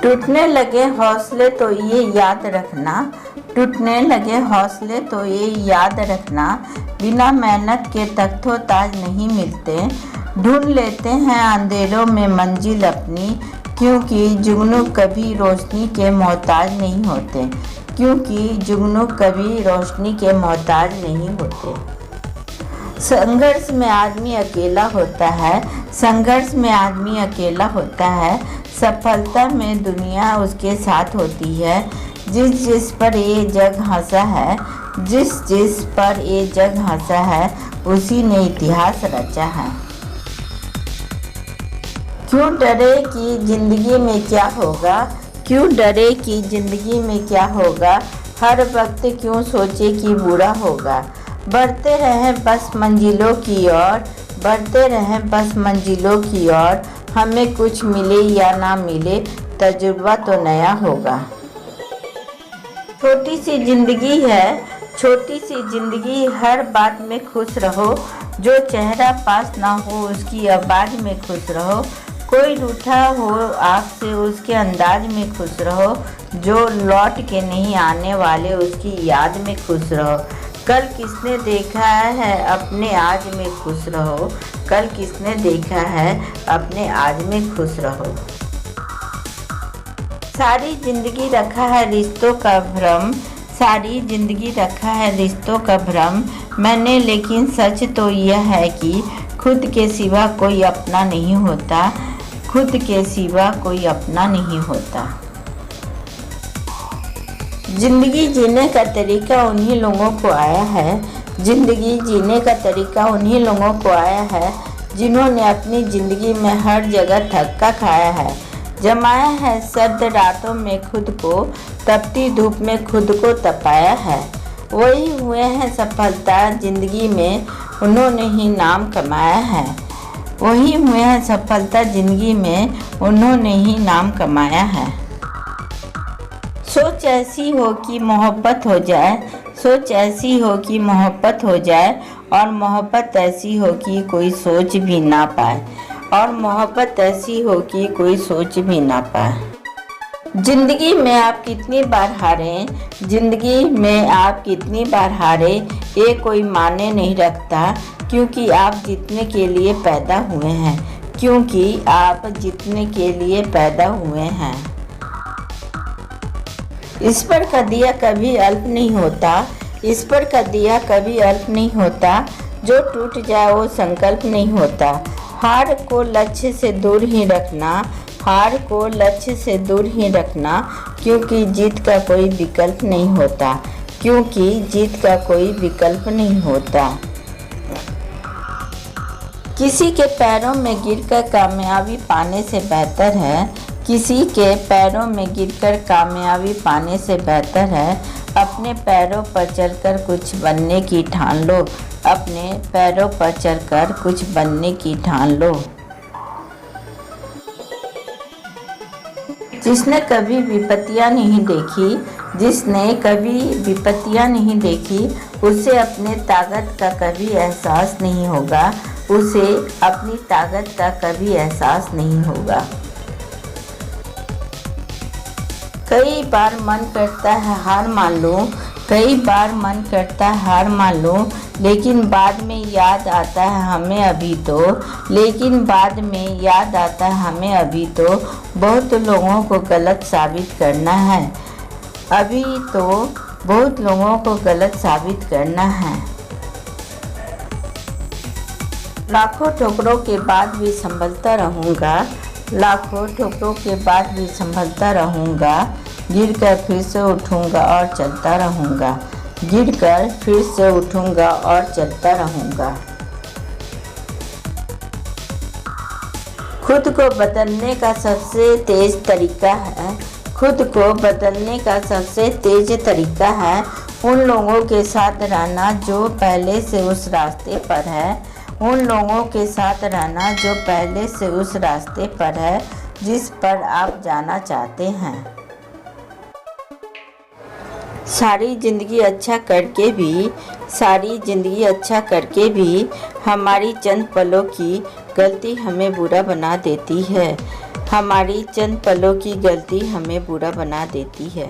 टूटने लगे हौसले तो ये याद रखना, टूटने लगे हौसले तो ये याद रखना, बिना मेहनत के तख्तो ताज नहीं मिलते। ढूंढ लेते हैं अंधेरों में मंजिल अपनी, क्योंकि जुगनू कभी रोशनी के मोहताज नहीं होते, क्योंकि जुगनू कभी रोशनी के मोहताज नहीं होते। संघर्ष में आदमी अकेला होता है, संघर्ष में आदमी अकेला होता है, सफलता में दुनिया उसके साथ होती है। जिस जिस पर ये जग हंसा है, जिस जिस पर ये जग हंसा है, उसी ने इतिहास रचा है। क्यों डरे कि जिंदगी में क्या होगा, क्यों डरे कि जिंदगी में क्या होगा, हर वक्त क्यों सोचे कि बुरा होगा। बढ़ते रहें बस मंजिलों की ओर, बढ़ते रहें बस मंजिलों की ओर, हमें कुछ मिले या ना मिले, तजुर्बा तो नया होगा। छोटी सी जिंदगी है, छोटी सी जिंदगी, हर बात में खुश रहो, जो चेहरा पास ना हो उसकी आवाज़ में खुश रहो। कोई रूठा हो आपसे उसके अंदाज में खुश रहो, जो लौट के नहीं आने वाले उसकी याद में खुश रहो। कल किसने देखा है अपने आज में खुश रहो, कल किसने देखा है अपने आज में खुश रहो। सारी जिंदगी रखा है रिश्तों का भ्रम, सारी जिंदगी रखा है रिश्तों का भ्रम मैंने, लेकिन सच तो यह है कि खुद के सिवा कोई अपना नहीं होता, खुद के सिवा कोई अपना नहीं होता। जिंदगी जीने का तरीका उन्हीं लोगों को आया है, जिंदगी जीने का तरीका उन्हीं लोगों को आया है, जिन्होंने अपनी ज़िंदगी में हर जगह धक्का खाया है, जमाया है सर्द रातों में खुद को, तपती धूप में खुद को तपाया है। वही हुए हैं सफलता ज़िंदगी में, उन्होंने ही नाम कमाया है, वही हुए हैं सफलता ज़िंदगी में, उन्होंने ही नाम कमाया है। सोच ऐसी हो कि मोहब्बत हो जाए, सोच ऐसी हो कि मोहब्बत हो जाए, और मोहब्बत ऐसी हो कि कोई सोच भी ना पाए, और मोहब्बत ऐसी हो कि कोई सोच भी ना पाए। जिंदगी में आप कितनी बार हारें, जिंदगी में आप कितनी बार हारे, ये कोई मायने नहीं रखता, क्योंकि आप जीतने के लिए पैदा हुए हैं, क्योंकि आप जीतने के लिए पैदा हुए हैं। इस पर का दिया कभी अल्प नहीं होता, इस पर का दिया कभी अल्प नहीं होता, जो टूट जाए वो संकल्प नहीं होता। हार को लक्ष्य से दूर ही रखना, हार को लक्ष्य से दूर ही रखना, क्योंकि जीत का कोई विकल्प नहीं होता, क्योंकि जीत का कोई विकल्प नहीं होता। किसी के पैरों में गिरकर कामयाबी पाने से बेहतर है, किसी के पैरों में गिरकर कामयाबी पाने से बेहतर है अपने पैरों पर चलकर कुछ बनने की ठान लो, अपने पैरों पर चलकर कुछ बनने की ठान लो। जिसने कभी विपत्तियां नहीं देखी, जिसने कभी विपत्तियां नहीं देखी, उसे अपने ताकत का कभी एहसास नहीं होगा, उसे अपनी ताकत का कभी एहसास नहीं होगा। कई बार मन करता है हार मान लूं, कई बार मन करता है हार मान लूं, लेकिन बाद में याद आता है हमें अभी तो, लेकिन बाद में याद आता है हमें अभी तो, बहुत लोगों को गलत साबित करना है, अभी तो बहुत लोगों को गलत साबित करना है। लाखों ठोकरों के बाद भी संभलता रहूँगा, लाखों ठोकरों के बाद भी संभलता रहूँगा, गिरकर फिर से उठूँगा और चलता रहूँगा, गिरकर फिर से उठूँगा और चलता रहूँगा। खुद को बदलने का सबसे तेज तरीका है, खुद को बदलने का सबसे तेज तरीका है उन लोगों के साथ रहना जो पहले से उस रास्ते पर है, उन लोगों के साथ रहना जो पहले से उस रास्ते पर है जिस पर आप जाना चाहते हैं। सारी ज़िंदगी अच्छा करके भी, सारी ज़िंदगी अच्छा करके भी हमारी चंद पलों की गलती हमें बुरा बना देती है। हमारी चंद पलों की गलती हमें बुरा बना देती है।